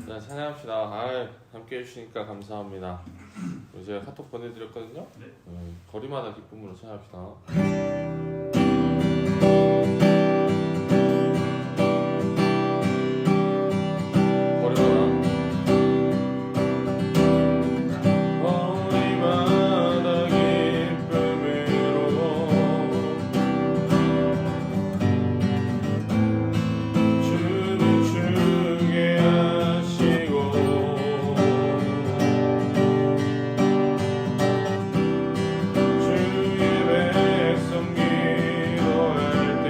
자, 찬양합시다. 아, 함께 해주시니까 감사합니다. 제가 카톡 보내드렸거든요. 네. 거리마다 기쁨으로 찬양합시다. 주의 백성 기도할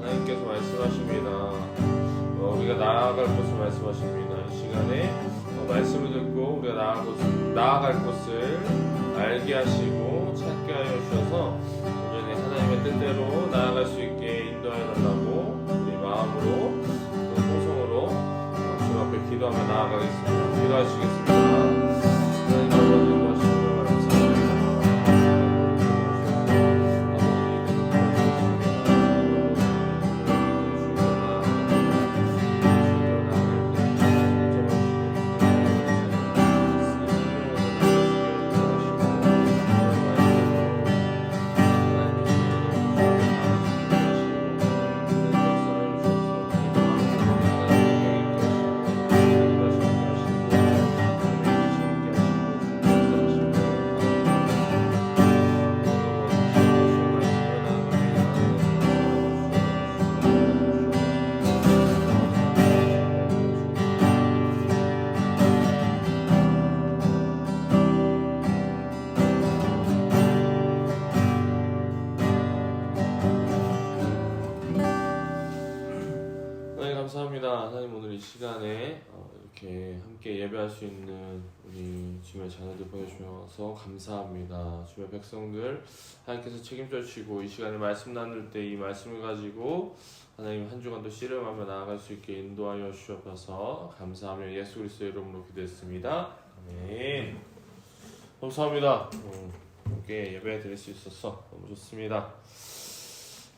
하나님께서 말씀하십니다. 우리가 나아갈 곳을 말씀하십니다. 이 시간에 말씀을 듣고 우리가 나아갈 곳을 알게 하시고 찾게 하여 주셔서 온전히 하나님의 뜻대로 나아갈 수 있게 인도하여 달라고 우리 마음으로 통성으로 주 앞에 기도하며 나아가겠습니다. 기도하시겠습니다. 하나님 아버지 인도하시고 감사합니다. 감사합니다. 하나님 오늘 이 시간에 이렇게 함께 예배할 수 있는 우리 주님의 자녀들 보내주셔서 감사합니다. 주의 백성들 하나님께서 책임져 주시고 이 시간에 말씀 나눌 때 이 말씀을 가지고 하나님 한 주간도 씨름하며 나아갈 수 있게 인도하여 주셔서 감사하며 예수 그리스도의 이름으로 기도했습니다. 아멘. 감사합니다. 함께 예배 드릴 수 있어서 너무 좋습니다.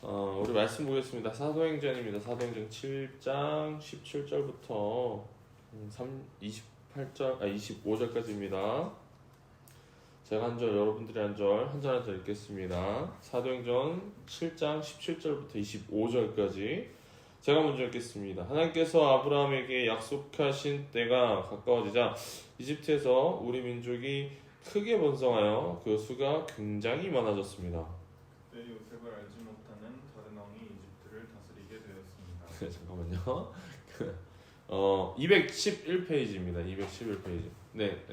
우리 말씀 보겠습니다. 사도행전입니다. 사도행전 7장 17절부터 25절까지입니다. 제가 한 절, 여러분들이 한 절, 한 절 읽겠습니다. 사도행전 7장 17절부터 25절까지 제가 먼저 읽겠습니다. 하나님께서 아브라함에게 약속하신 때가 가까워지자 이집트에서 우리 민족이 크게 번성하여 그 수가 굉장히 많아졌습니다. 요셉을 알지 못하는 다른 왕이 이집트를 다스리게 되었습니다. 잠깐만요. 211페이지입니다. 211페이지. 네,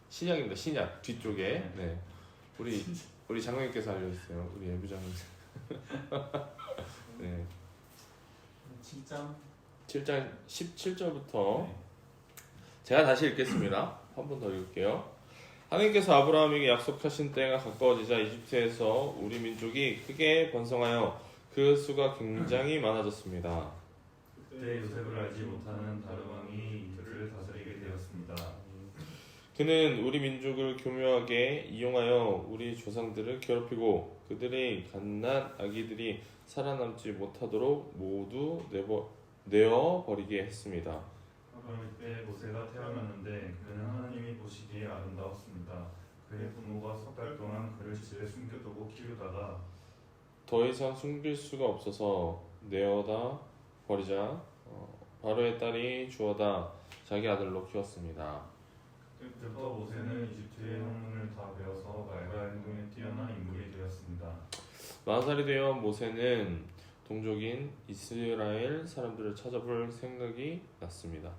신약입니다. 신약 뒤쪽에. 네, 우리 장로님께서 알려주세요. 우리 예부장님. 네. 7장 17절부터 제가 다시 읽겠습니다. 한 번 더 읽을게요. 하나님께서 아브라함에게 약속하신 때가 가까워지자 이집트에서 우리 민족이 크게 번성하여 그 수가 굉장히 많아졌습니다. 그때 요셉을 알지 못하는 다른 왕이 이들을 다스리게 되었습니다. 그는 우리 민족을 교묘하게 이용하여 우리 조상들을 괴롭히고 그들의 갓난 아기들이 살아남지 못하도록 모두 내어버리게 했습니다. 그때 모세가 태어났는데 그는 하나님이 보시기에 아름다웠습니다. 그의 부모가 석 달 동안 그를 집에 숨겨두고 키우다가 더 이상 숨길 수가 없어서 내어다 버리자 바로의 딸이 주어다 자기 아들로 키웠습니다. 그때부터 모세는 이집트의 학문을 다 배워서 말과 행동에 뛰어난 인물이 되었습니다. 40살이 되어 모세는 동족인 이스라엘 사람들을 찾아볼 생각이 났습니다.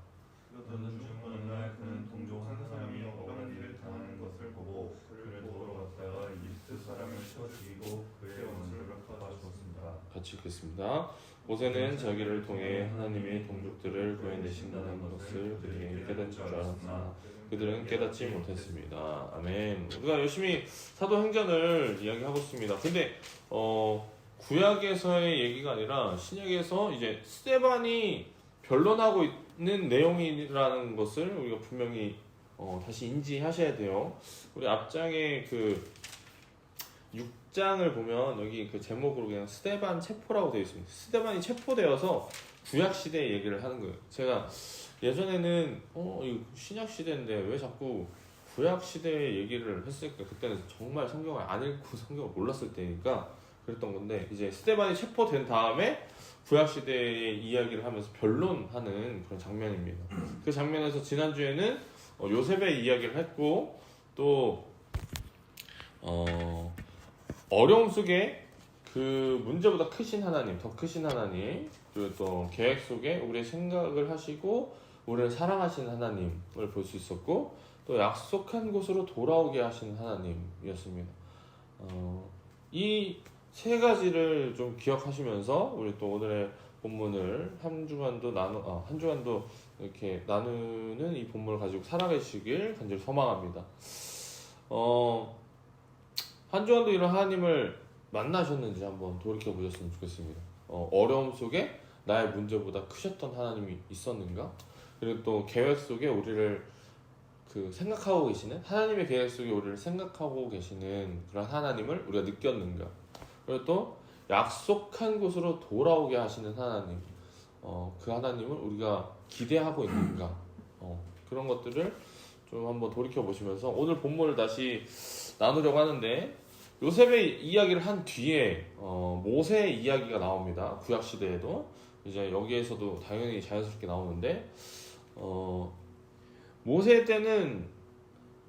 그러던 중 어느 날 그는 동족 한 사람이 억울한 일을 당하는 것을 보고 그를 도우러 갔다가 이집트 사람을 쳐 죽이고 그의 원수를 갚아주었습니다. 같이 읽겠습니다. 모세는 자기를 통해 하나님의 동족들을 구해내신다는 것을 그들에게 깨닫을 줄 알았으나 그들은 깨닫지 못했습니다. 아멘. 우리가 열심히 사도행전을 이야기하고 있습니다. 근데 구약에서의 얘기가 아니라 신약에서 이제 스데반이 변론하고 있는 내용이라는 것을 우리가 분명히 다시 인지하셔야 돼요. 우리 앞장에 그 6장을 보면 여기 그 제목으로 그냥 스데반 체포라고 되어 있습니다. 스데반이 체포되어서 구약 시대 얘기를 하는 거예요. 제가 예전에는 이거 신약 시대인데 왜 자꾸 구약 시대 얘기를 했을까? 그때는 정말 성경을 안 읽고 성경을 몰랐을 때니까 그랬던 건데 이제 스데반이 체포된 다음에 구약 시대의 이야기를 하면서 변론하는 그런 장면입니다. 그 장면에서 지난주에는 요셉의 이야기를 했고 또 어려움 속에 그 문제보다 크신 하나님, 더 크신 하나님, 그리고 또 계획 속에 우리의 생각을 하시고 우리를 사랑하시는 하나님을 볼 수 있었고 또 약속한 곳으로 돌아오게 하시는 하나님이었습니다. 이 세 가지를 좀 기억하시면서 우리 또 오늘의 본문을 한 주간도 이렇게 나누는 이 본문을 가지고 살아계시길 간절히 소망합니다. 한 주간도 이런 하나님을 만나셨는지 한번 돌이켜 보셨으면 좋겠습니다. 어려움 속에 나의 문제보다 크셨던 하나님이 있었는가? 그리고 또 계획 속에 우리를 생각하고 계시는 하나님의 계획 속에 우리를 생각하고 계시는 그런 하나님을 우리가 느꼈는가? 그리고 또 약속한 곳으로 돌아오게 하시는 하나님, 그 하나님을 우리가 기대하고 있는가? 그런 것들을 좀 한번 돌이켜 보시면서 오늘 본문을 다시 나누려고 하는데, 요셉의 이야기를 한 뒤에 모세의 이야기가 나옵니다. 구약 시대에도 이제 여기에서도 당연히 자연스럽게 나오는데, 모세 때는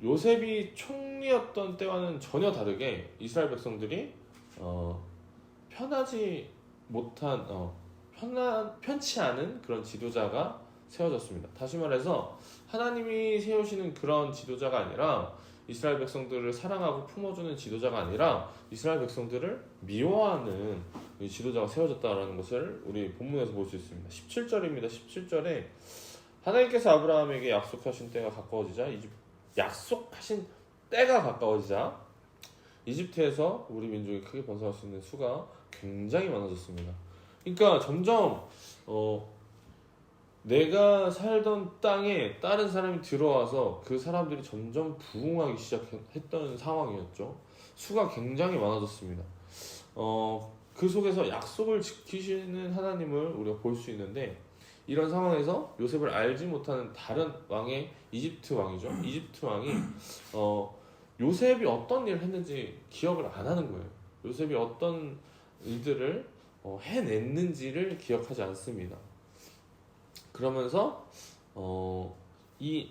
요셉이 총리였던 때와는 전혀 다르게 이스라엘 백성들이 편하지 못한 편치 않은 그런 지도자가 세워졌습니다. 다시 말해서 하나님이 세우시는 그런 지도자가 아니라, 이스라엘 백성들을 사랑하고 품어주는 지도자가 아니라 이스라엘 백성들을 미워하는 지도자가 세워졌다는 것을 우리 본문에서 볼 수 있습니다. 17절입니다. 17절에 하나님께서 아브라함에게 약속하신 때가 가까워지자 약속하신 때가 가까워지자 이집트에서 우리 민족이 크게 번성할 수 있는 수가 굉장히 많아졌습니다. 그러니까 점점 내가 살던 땅에 다른 사람이 들어와서 그 사람들이 점점 부흥하기 시작했던 상황이었죠. 수가 굉장히 많아졌습니다. 그 속에서 약속을 지키시는 하나님을 우리가 볼 수 있는데, 이런 상황에서 요셉을 알지 못하는 다른 왕의 이집트 왕이죠. 이집트 왕이 요셉이 어떤 일을 했는지 기억을 안 하는 거예요. 요셉이 어떤 일들을 해냈는지를 기억하지 않습니다. 그러면서 이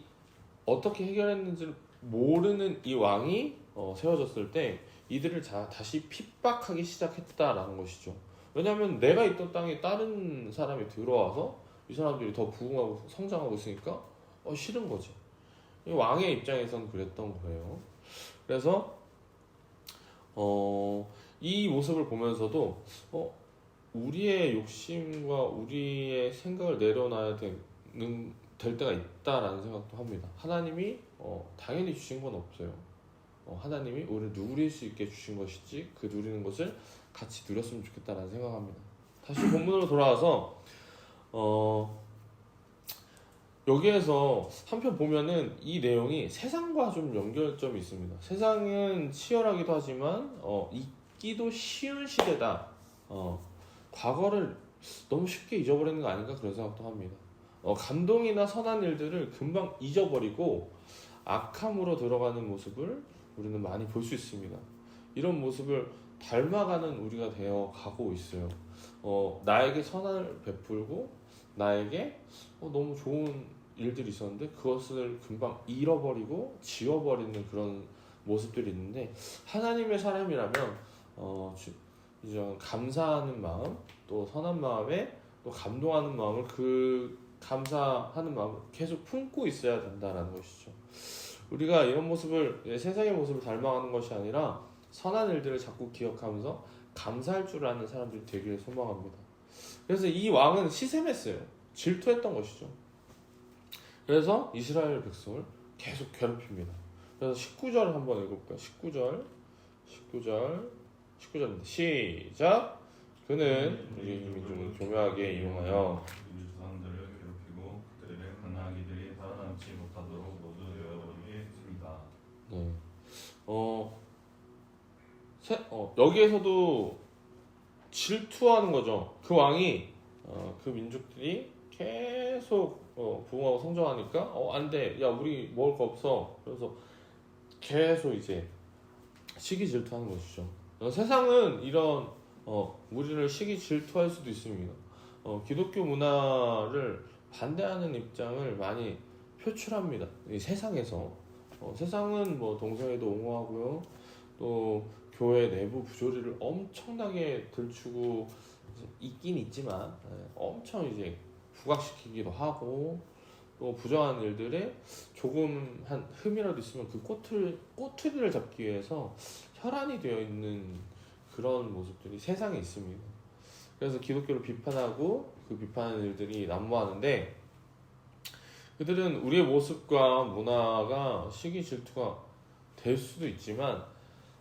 어떻게 해결했는지를 모르는 이 왕이 세워졌을 때 이들을 다시 핍박하기 시작했다라는 것이죠. 왜냐하면 내가 있던 땅에 다른 사람이 들어와서 이 사람들이 더 부흥하고 성장하고 있으니까 싫은 거지. 이 왕의 입장에서는 그랬던 거예요. 그래서 이 모습을 보면서도 우리의 욕심과 우리의 생각을 내려놔야 될 때가 있다라는 생각도 합니다. 하나님이 당연히 주신 건 없어요. 하나님이 우리를 누릴 수 있게 주신 것이지 그 누리는 것을 같이 누렸으면 좋겠다라는 생각합니다. 다시 본문으로 돌아와서 여기에서 한편 보면은 이 내용이 세상과 좀 연결점이 있습니다. 세상은 치열하기도 하지만 잊기도 쉬운 시대다. 과거를 너무 쉽게 잊어버리는 거 아닌가 그런 생각도 합니다. 감동이나 선한 일들을 금방 잊어버리고 악함으로 들어가는 모습을 우리는 많이 볼 수 있습니다. 이런 모습을 닮아가는 우리가 되어 가고 있어요. 나에게 선을 베풀고 나에게 너무 좋은 일들이 있었는데 그것을 금방 잃어버리고 지워버리는 그런 모습들이 있는데, 하나님의 사람이라면 이제 감사하는 마음, 또 선한 마음에 또 감동하는 마음을 감사하는 마음을 계속 품고 있어야 된다는 것이죠. 우리가 이런 모습을 세상의 모습을 닮아가는 것이 아니라 선한 일들을 자꾸 기억하면서 감사할 줄 아는 사람들이 되기를 소망합니다. 그래서 이 왕은 시샘했어요. 질투했던 것이죠. 그래서 이스라엘 백성을 계속 괴롭힙니다. 그래서 19절 한번 읽어볼까요? 19절입니다. 시작! 그는 우리 민족을 교묘하게 이용하여 우리 조상들을 괴롭히고 그들의 강나귀들이 살아남지 못하도록 모두 되어버리게 했습니다. 네. 여기에서도 질투하는 거죠. 그 왕이 그 민족들이 계속 부흥하고 성장하니까 안 돼. 야, 우리 먹을 거 없어. 그래서 계속 이제 시기 질투하는 것이죠. 세상은 이런 우리를 시기 질투할 수도 있습니다. 기독교 문화를 반대하는 입장을 많이 표출합니다. 이 세상에서 세상은 뭐 동성애도 옹호하고요, 또 교회 내부 부조리를 엄청나게 들추고 있긴 있지만 엄청 이제 부각시키기도 하고, 또 부정한 일들에 조금 한 흠이라도 있으면 그 꼬투리를 잡기 위해서 혈안이 되어 있는 그런 모습들이 세상에 있습니다. 그래서 기독교를 비판하고 그 비판하는 일들이 난무하는데 그들은 우리의 모습과 문화가 시기 질투가 될 수도 있지만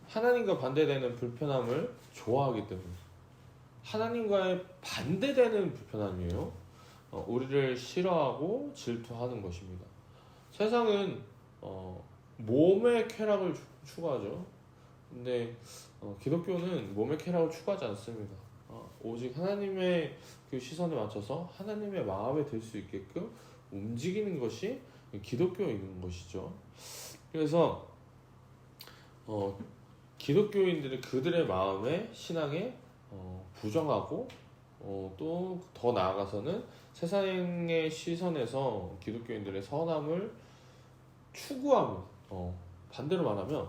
하나님과 반대되는 불편함을 좋아하기 때문에 하나님과의 반대되는 불편함이에요. 우리를 싫어하고 질투하는 것입니다. 세상은 몸의 쾌락을 추구하죠. 근데 기독교는 몸의 쾌락을 추구하지 않습니다. 오직 하나님의 그 시선에 맞춰서 하나님의 마음에 들 수 있게끔 움직이는 것이 기독교인 것이죠. 그래서 기독교인들은 그들의 마음에 신앙에 부정하고 또 더 나아가서는 세상의 시선에서 기독교인들의 선함을 추구하면 반대로 말하면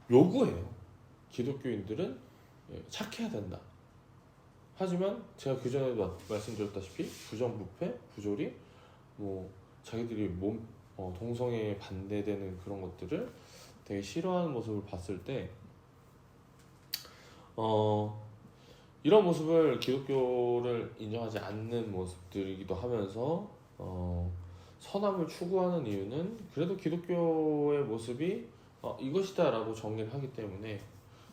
요구해요. 기독교인들은 착해야 된다. 하지만 제가 그전에도 말씀드렸다시피 부정부패, 부조리, 뭐 자기들이 동성애에 반대되는 그런 것들을 되게 싫어하는 모습을 봤을 때 이런 모습을 기독교를 인정하지 않는 모습들이기도 하면서 선함을 추구하는 이유는 그래도 기독교의 모습이 이것이다 라고 정리를 하기 때문에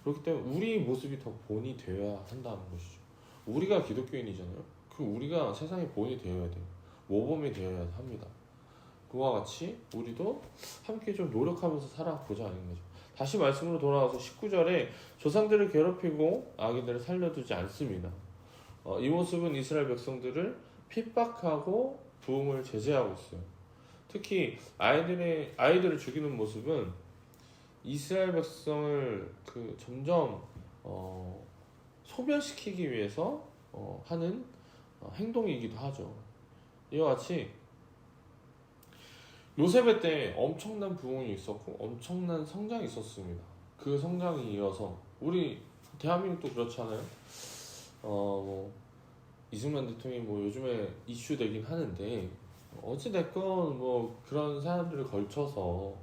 그렇기 때문에 우리 모습이 더 본이 되어야 한다는 것이죠. 우리가 기독교인이잖아요. 그 우리가 세상의 본이 되어야 돼요. 모범이 되어야 합니다. 그와 같이 우리도 함께 좀 노력하면서 살아보자 하는 거죠. 다시 말씀으로 돌아와서 19절에 조상들을 괴롭히고 아기들을 살려두지 않습니다. 이 모습은 이스라엘 백성들을 핍박하고 부흥을 제재하고 있어요. 특히 아이들을 죽이는 모습은 이스라엘 백성을 점점 소멸시키기 위해서 하는 행동이기도 하죠. 이와 같이 요셉의 때 엄청난 부흥이 있었고 엄청난 성장이 있었습니다. 그 성장이 이어서 우리 대한민국도 그렇잖아요. 이승만 대통령이 요즘에 이슈되긴 하는데 어찌됐건 그런 사람들을 걸쳐서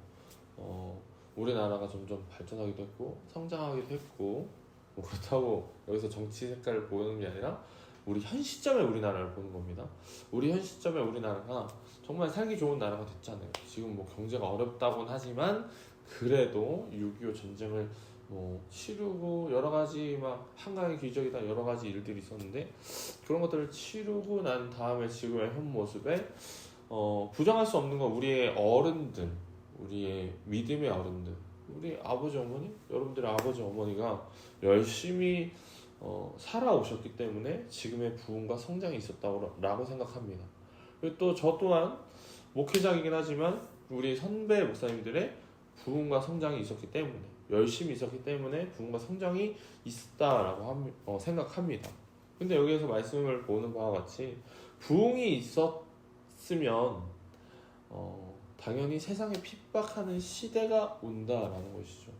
우리나라가 점점 발전하기도 했고 성장하기도 했고 그렇다고 여기서 정치 색깔을 보는 게 아니라 우리 현 시점에 우리나라를 보는 겁니다. 우리 현 시점에 우리나라가 정말 살기 좋은 나라가 됐잖아요. 지금 경제가 어렵다곤 하지만 그래도 6.25 전쟁을 치르고 여러 가지 한강의 기적이다 여러 가지 일들이 있었는데 그런 것들을 치르고 난 다음에 지금의 현 모습에 부정할 수 없는 건 우리의 어른들, 우리의 믿음의 어른들, 우리 아버지 어머니, 여러분들의 아버지 어머니가 열심히 살아오셨기 때문에 지금의 부흥과 성장이 있었다고 생각합니다. 그리고 또 저 또한 목회자이긴 하지만 우리 선배 목사님들의 부흥과 성장이 있었기 때문에 열심히 있었기 때문에 부흥과 성장이 있었다라고 생각합니다. 근데 여기에서 말씀을 보는 바와 같이 부흥이 있었으면 당연히 세상에 핍박하는 시대가 온다라는 것이죠.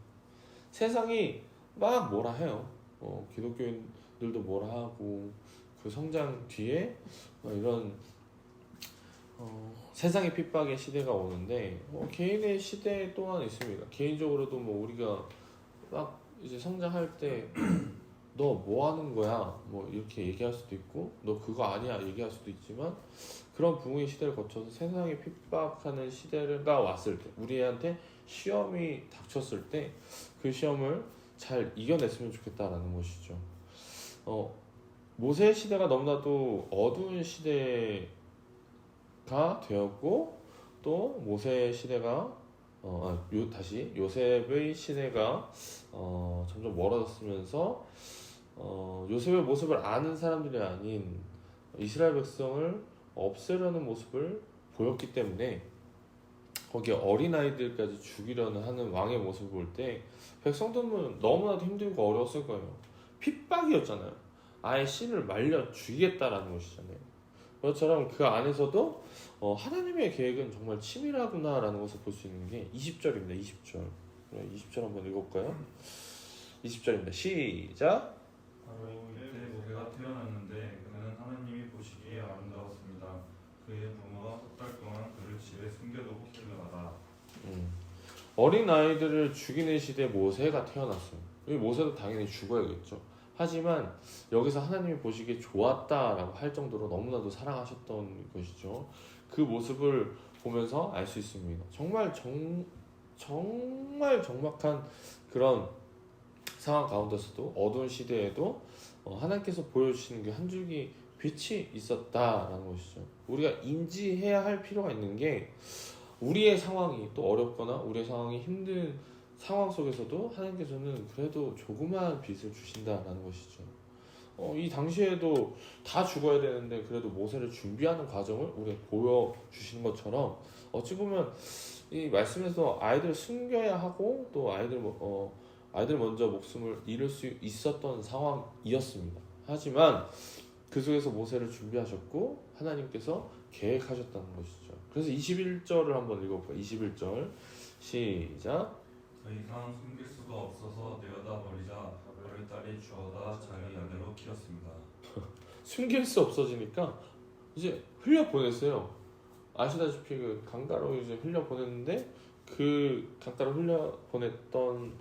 세상이 막 뭐라 해요. 기독교인들도 뭐라 하고 그 성장 뒤에 이런 세상의 핍박의 시대가 오는데 개인의 시대 또한 있습니다. 개인적으로도 우리가 막 이제 성장할 때 너 뭐 하는 거야? 이렇게 얘기할 수도 있고 너 그거 아니야 얘기할 수도 있지만 그런 부흥의 시대를 거쳐서 세상에 핍박하는 시대가 왔을 때 우리한테 시험이 닥쳤을 때 그 시험을 잘 이겨냈으면 좋겠다라는 것이죠. 모세의 시대가 너무나도 어두운 시대가 되었고 또 모세의 시대가 요셉의 시대가 점점 멀어졌으면서 요셉의 모습을 아는 사람들이 아닌 이스라엘 백성을 없애려는 모습을 보였기 때문에 거기에 어린아이들까지 죽이려는 하는 왕의 모습을 볼 때 백성들은 너무나도 힘들고 어려웠을 거예요. 핍박이었잖아요. 아예 신을 말려 죽이겠다라는 것이잖아요. 그것처럼 그 안에서도 하나님의 계획은 정말 치밀하구나라는 것을 볼 수 있는 게 20절입니다. 20절. 20절 한번 읽어볼까요? 20절입니다. 시작. 바로 이때 모세가 태어났는데 그는 하나님이 보시기에 아름다웠습니다. 그의 부모가 석 달 동안 그를 집에 숨겨두고 키우다가 어린 아이들을 죽이는 시대에 모세가 태어났어요. 이 모세도 당연히 죽어야겠죠. 하지만 여기서 하나님이 보시기에 좋았다라고 할 정도로 너무나도 사랑하셨던 것이죠. 그 모습을 보면서 알 수 있습니다. 정말 적막한 그런 상황 가운데서도 어두운 시대에도 하나님께서 보여주시는 게 한 줄기 빛이 있었다라는 것이죠. 우리가 인지해야 할 필요가 있는 게 우리의 상황이 또 어렵거나 우리의 상황이 힘든 상황 속에서도 하나님께서는 그래도 조그마한 빛을 주신다라는 것이죠. 이 당시에도 다 죽어야 되는데 그래도 모세를 준비하는 과정을 우리가 보여주시는 것처럼 어찌 보면 이 말씀에서 아이들을 숨겨야 하고 또 아이들 먼저 목숨을 잃을 수 있었던 상황이었습니다. 하지만 그 속에서 모세를 준비하셨고 하나님께서 계획하셨다는 것이죠. 그래서 21절을 한번 읽어볼까요? 21절 시작. 더 이상 숨길 수가 없어서 내어다 버리자 어린 딸이 주워다 자기 아내로 키웠습니다. 숨길 수 없어지니까 이제 흘려보냈어요. 아시다시피 그 강가로 이제 흘려보냈는데 그 강가로 흘려보냈던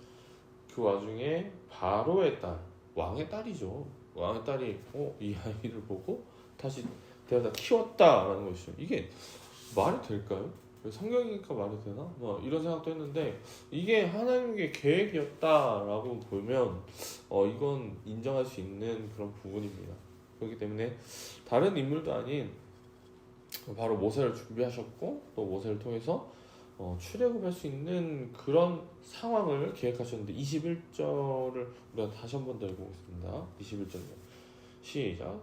그 와중에 바로의 딸, 왕의 딸이죠. 왕의 딸이 이 아이를 보고 다시 데려다 키웠다라는 것이죠. 이게 말이 될까요? 성경이니까 말이 되나? 이런 생각도 했는데 이게 하나님의 계획이었다라고 보면 이건 인정할 수 있는 그런 부분입니다. 그렇기 때문에 다른 인물도 아닌 바로 모세를 준비하셨고 또 모세를 통해서 출애굽할 수 있는 그런 상황을 계획하셨는데 21절을 우리가 다시 한 번 더 읽어보겠습니다. 21절요. 시작.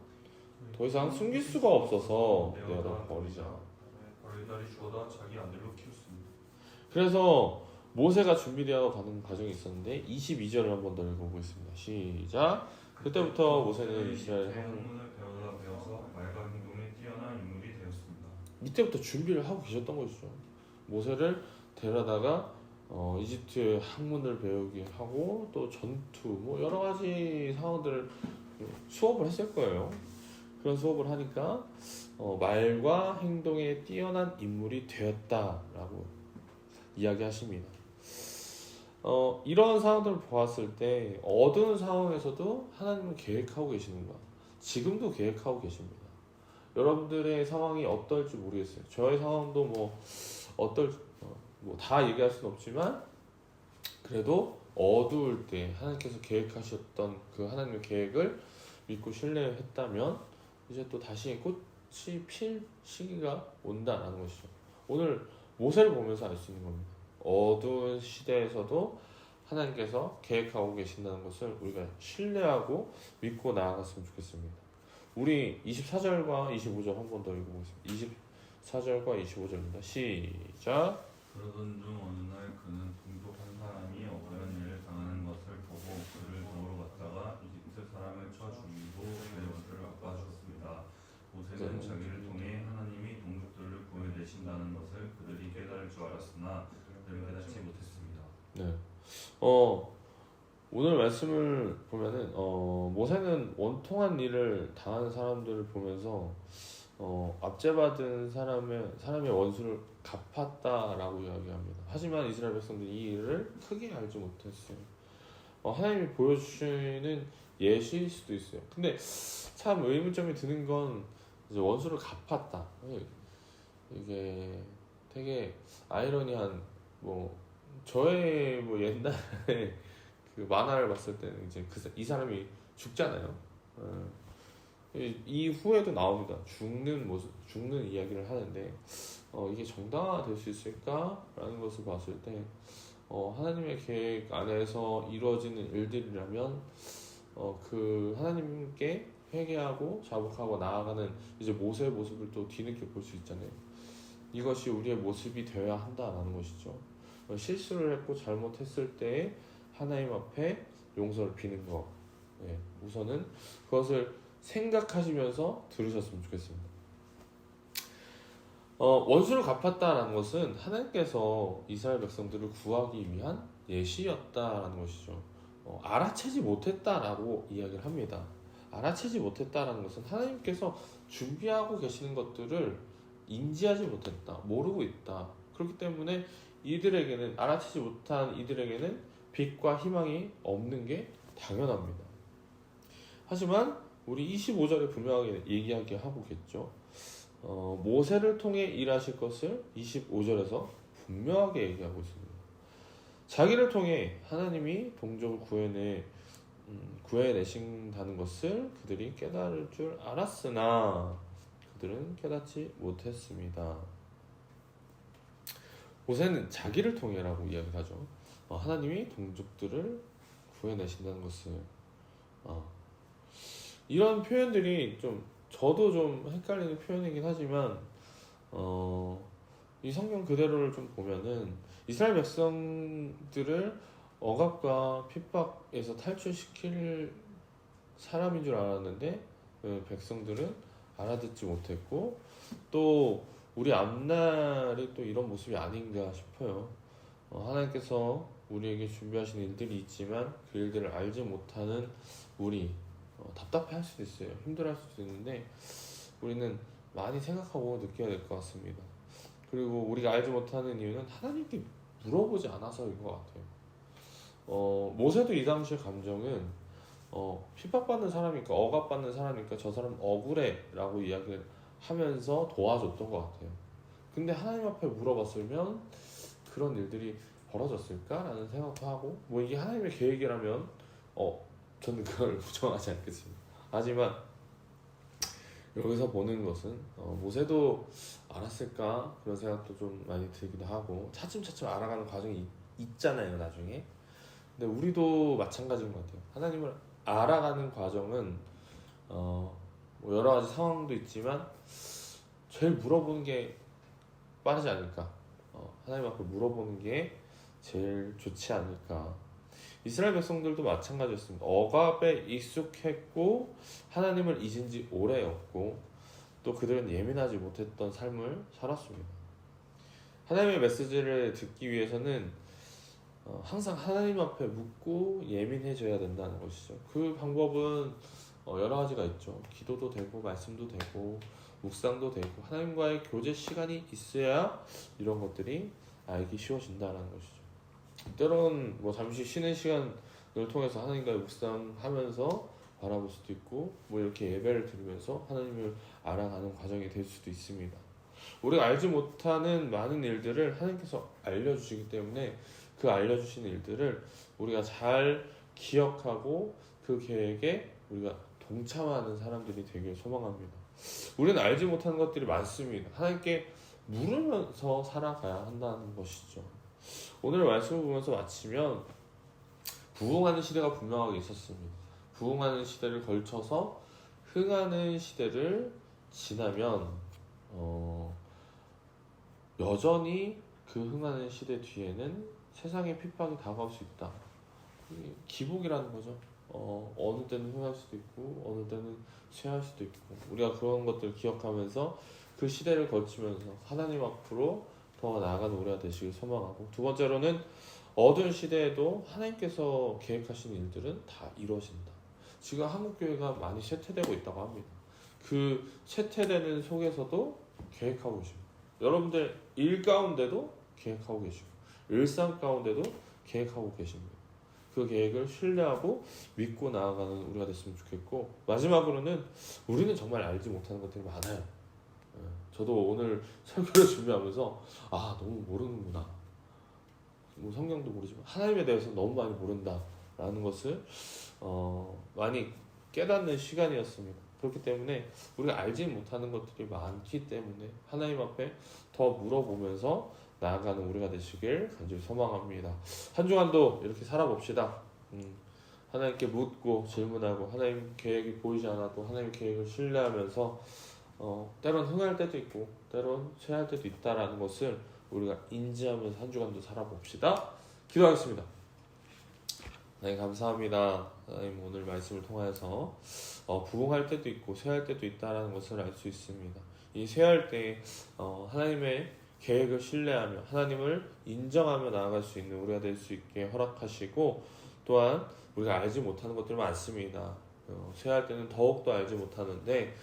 더 이상 숨길 수가 없어서 내어다 버리자. 어린 딸이 주워다 자기 아내로 키웠습니다. 그래서 모세가 준비되어 가는 과정이 있었는데 22절을 한 번 더 읽어보겠습니다. 시작. 그때부터 모세는 이스라엘 학문을 배워서 말과 행동에 뛰어난 인물이 되었습니다. 이때부터 준비를 하고 계셨던 것이죠. 모세를 데려다가 이집트 학문을 배우게 하고 또 전투 여러 가지 상황들을 수업을 했을 거예요. 그런 수업을 하니까 말과 행동에 뛰어난 인물이 되었다라고 이야기하십니다. 이런 상황들을 보았을 때 어두운 상황에서도 하나님은 계획하고 계시는 거야. 지금도 계획하고 계십니다. 여러분들의 상황이 어떨지 모르겠어요. 저의 상황도 다 얘기할 수는 없지만 그래도 어두울 때 하나님께서 계획하셨던 그 하나님의 계획을 믿고 신뢰했다면 이제 또 다시 꽃이 필 시기가 온다라는 것이죠. 오늘 모세를 보면서 알 수 있는 겁니다. 어두운 시대에서도 하나님께서 계획하고 계신다는 것을 우리가 신뢰하고 믿고 나아갔으면 좋겠습니다. 우리 24절과 25절 한 번 더 읽어보겠습니다. 24절과 25절입니다. 시작. 그러던 중 어느 날 그는 동족 한 사람이 억울한 일을 당하는 것을 보고 그를 도우러 갔다가 이집트 사람을 쳐 죽이고 그의 옷을 깎아주었습니다. 모세는 자기를 통해 하나님이 동족들을 구해내신다는 것을 그들이 깨달을 줄 알았으나 그들은 깨닫지 못했습니다. 네. 오늘 말씀을 보면은 모세는 원통한 일을 당하는 사람들을 보면서 압제받은 사람의 원수를 갚았다라고 이야기합니다. 하지만 이스라엘 백성들이 이 일을 크게 알지 못했어요. 하나님이 보여주시는 예시일 수도 있어요. 근데 참 의문점이 드는 건 이제 원수를 갚았다. 이게 되게 아이러니한 저의 옛날에 그 만화를 봤을 때는 이제 이 사람이 죽잖아요. 이 후에도 나옵니다. 죽는 이야기를 하는데 이게 정당화될 수 있을까라는 것을 봤을 때 하나님의 계획 안에서 이루어지는 일들이라면 그 하나님께 회개하고 자복하고 나아가는 이제 모세의 모습을 또 뒤늦게 볼 수 있잖아요. 이것이 우리의 모습이 되어야 한다라는 것이죠. 실수를 했고 잘못했을 때 하나님 앞에 용서를 비는 것. 우선은 그것을 생각하시면서 들으셨으면 좋겠습니다. 원수를 갚았다라는 것은 하나님께서 이스라엘 백성들을 구하기 위한 예시였다라는 것이죠. 알아채지 못했다라고 이야기를 합니다. 알아채지 못했다라는 것은 하나님께서 준비하고 계시는 것들을 인지하지 못했다, 모르고 있다. 그렇기 때문에 알아채지 못한 이들에게는 빛과 희망이 없는 게 당연합니다. 하지만 우리 25절에 분명하게 얘기하고 있겠죠. 모세를 통해 일하실 것을 25절에서 분명하게 얘기하고 있습니다. 자기를 통해 하나님이 동족을 구해내신다는 것을 그들이 깨달을 줄 알았으나 그들은 깨닫지 못했습니다. 모세는 자기를 통해라고 이야기하죠. 하나님이 동족들을 구해내신다는 것을 이런 표현들이 저도 좀 헷갈리는 표현이긴 하지만 이 성경 그대로를 좀 보면은 이스라엘 백성들을 억압과 핍박에서 탈출시킬 사람인 줄 알았는데 백성들은 알아듣지 못했고 또 우리 앞날이 또 이런 모습이 아닌가 싶어요. 하나님께서 우리에게 준비하신 일들이 있지만 그 일들을 알지 못하는 우리 답답해할 수도 있어요. 힘들어할 수도 있는데 우리는 많이 생각하고 느껴야 될 것 같습니다. 그리고 우리가 알지 못하는 이유는 하나님께 물어보지 않아서인 것 같아요. 모세도 이 당시의 감정은 핍박받는 사람이니까 억압받는 사람이니까 저 사람 억울해 라고 이야기를 하면서 도와줬던 것 같아요. 근데 하나님 앞에 물어봤으면 그런 일들이 벌어졌을까? 라는 생각도 하고 뭐 이게 하나님의 계획이라면 저는 그걸 부정하지 않겠습니다. 하지만 여기서 보는 것은 모세도 알았을까? 그런 생각도 좀 많이 들기도 하고 차츰차츰 알아가는 과정이 있잖아요 나중에. 근데 우리도 마찬가지인 것 같아요. 하나님을 알아가는 과정은 뭐 여러 가지 상황도 있지만 제일 물어보는 게 빠르지 않을까. 하나님 앞에 물어보는 게 제일 좋지 않을까. 이스라엘 백성들도 마찬가지였습니다. 억압에 익숙했고 하나님을 잊은 지 오래였고 또 그들은 예민하지 못했던 삶을 살았습니다. 하나님의 메시지를 듣기 위해서는 항상 하나님 앞에 묻고 예민해져야 된다는 것이죠. 그 방법은 여러 가지가 있죠. 기도도 되고 말씀도 되고 묵상도 되고 하나님과의 교제 시간이 있어야 이런 것들이 알기 쉬워진다는 것이죠. 때로는 뭐 잠시 쉬는 시간을 통해서 하나님과의 묵상하면서 바라볼 수도 있고 뭐 이렇게 예배를 드리면서 하나님을 알아가는 과정이 될 수도 있습니다. 우리가 알지 못하는 많은 일들을 하나님께서 알려주시기 때문에 그 알려주신 일들을 우리가 잘 기억하고 그 계획에 우리가 동참하는 사람들이 되길 소망합니다. 우리는 알지 못하는 것들이 많습니다. 하나님께 물으면서 살아가야 한다는 것이죠. 오늘 말씀을 보면서 마치면 부흥하는 시대가 분명하게 있었습니다. 부흥하는 시대를 걸쳐서 흥하는 시대를 지나면 여전히 그 흥하는 시대 뒤에는 세상의 핍박이 다가올 수 있다. 기복이라는 거죠. 어느 때는 흥할 수도 있고 어느 때는 쇠할 수도 있고 우리가 그런 것들을 기억하면서 그 시대를 거치면서 하나님 앞으로 더 나아가는 우리가 되시길 소망하고 두 번째로는 어두운 시대에도 하나님께서 계획하신 일들은 다 이루어진다. 지금 한국교회가 많이 쇠퇴되고 있다고 합니다. 그 쇠퇴되는 속에서도 계획하고 계십니다. 여러분들 일 가운데도 계획하고 계시고 일상 가운데도 계획하고 계십니다. 그 계획을 신뢰하고 믿고 나아가는 우리가 됐으면 좋겠고 마지막으로는 우리는 정말 알지 못하는 것들이 많아요. 저도 오늘 설교를 준비하면서 너무 모르는구나. 뭐 성경도 모르지만 하나님에 대해서 너무 많이 모른다라는 것을 많이 깨닫는 시간이었습니다. 그렇기 때문에 우리가 알지 못하는 것들이 많기 때문에 하나님 앞에 더 물어보면서 나아가는 우리가 되시길 간절히 소망합니다. 한 주간도 이렇게 살아봅시다. 하나님께 묻고 질문하고 하나님 계획이 보이지 않아도 하나님 계획을 신뢰하면서 때론 흥할 때도 있고 때론 쇠할 때도 있다라는 것을 우리가 인지하면서 한 주간도 살아봅시다. 기도하겠습니다. 하나님 감사합니다. 하나님 오늘 말씀을 통해서 부흥할 때도 있고 쇠할 때도 있다라는 것을 알 수 있습니다. 이 쇠할 때 하나님의 계획을 신뢰하며 하나님을 인정하며 나아갈 수 있는 우리가 될 수 있게 허락하시고 또한 우리가 알지 못하는 것들이 많습니다. 쇠할 때는 더욱더 알지 못하는데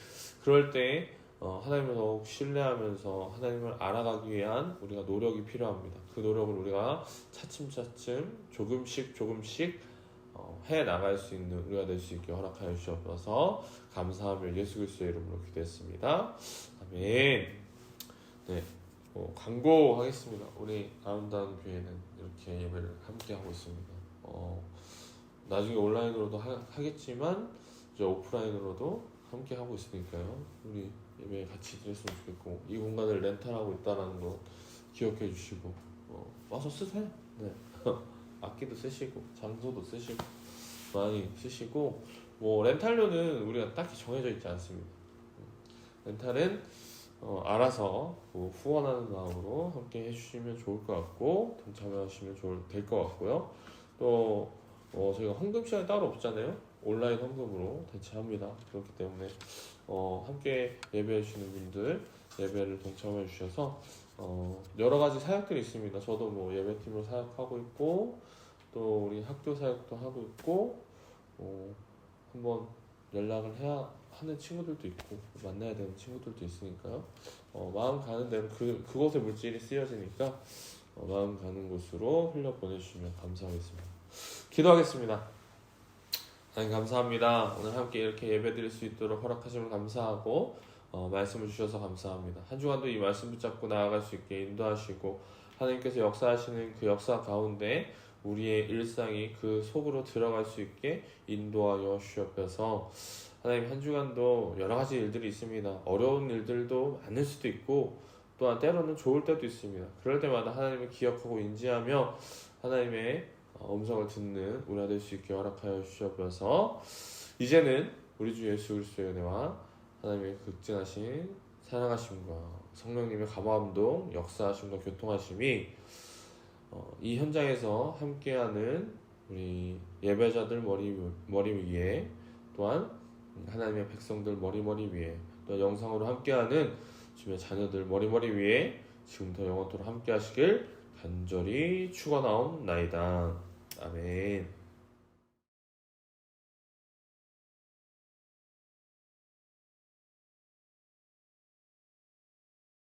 그럴 때 하나님을 더욱 신뢰하면서 하나님을 알아가기 위한 우리가 노력이 필요합니다. 그 노력을 우리가 차츰차츰 조금씩 해 나갈 수 있는 우리가 될 수 있게 허락하여 주셔서 감사함을 예수 그리스도의 이름으로 기도했습니다. 아멘. 네, 광고하겠습니다. 우리 아름다운 교회는 이렇게 예배를 함께 하고 있습니다. 나중에 온라인으로도 하겠지만 이제 오프라인으로도 함께 하고 있으니까요. 우리 예배 같이 드렸으면 좋겠고, 이 공간을 렌탈하고 있다는 거 기억해 주시고 와서 쓰세요. 네. 악기도 쓰시고 장소도 쓰시고 많이 쓰시고, 렌탈료는 우리가 딱히 정해져 있지 않습니다. 렌탈은 알아서 후원하는 마음으로 함께 해주시면 좋을 것 같고, 동참하시면 될 것 같고요. 또 저희가 헌금 시간이 따로 없잖아요. 온라인 헌금으로 대체합니다. 그렇기 때문에 함께 예배해 주시는 분들 예배를 동참해 주셔서 여러 가지 사역들이 있습니다. 저도 예배팀으로 사역하고 있고, 또 우리 학교 사역도 하고 있고, 한번 연락을 해야 하는 친구들도 있고 만나야 되는 친구들도 있으니까요. 마음 가는 데는 그곳에 물질이 쓰여지니까 마음 가는 곳으로 흘려 보내주시면 감사하겠습니다. 기도하겠습니다. 하나님 감사합니다. 오늘 함께 이렇게 예배드릴 수 있도록 허락하심을 감사하고 말씀을 주셔서 감사합니다. 한 주간도 이 말씀 붙잡고 나아갈 수 있게 인도하시고, 하나님께서 역사하시는 그 역사 가운데 우리의 일상이 그 속으로 들어갈 수 있게 인도하여 주시옵소서. 하나님, 한 주간도 여러 가지 일들이 있습니다. 어려운 일들도 많을 수도 있고, 또한 때로는 좋을 때도 있습니다. 그럴 때마다 하나님을 기억하고 인지하며 하나님의 음성을 듣는 우리가 될 수 있게 허락하여 주시옵소서. 이제는 우리 주 예수 그리스도의 은혜와 하나님의 극진하신 사랑하심과 성령님의 감화감동, 역사하심과 교통하심이 이 현장에서 함께하는 우리 예배자들 머리 위에, 또한 하나님의 백성들 머리 위에, 또 영상으로 함께하는 주님의 자녀들 머리 위에 지금부터 영원토록 함께하시길 간절히 축원하옵나이다. 아멘.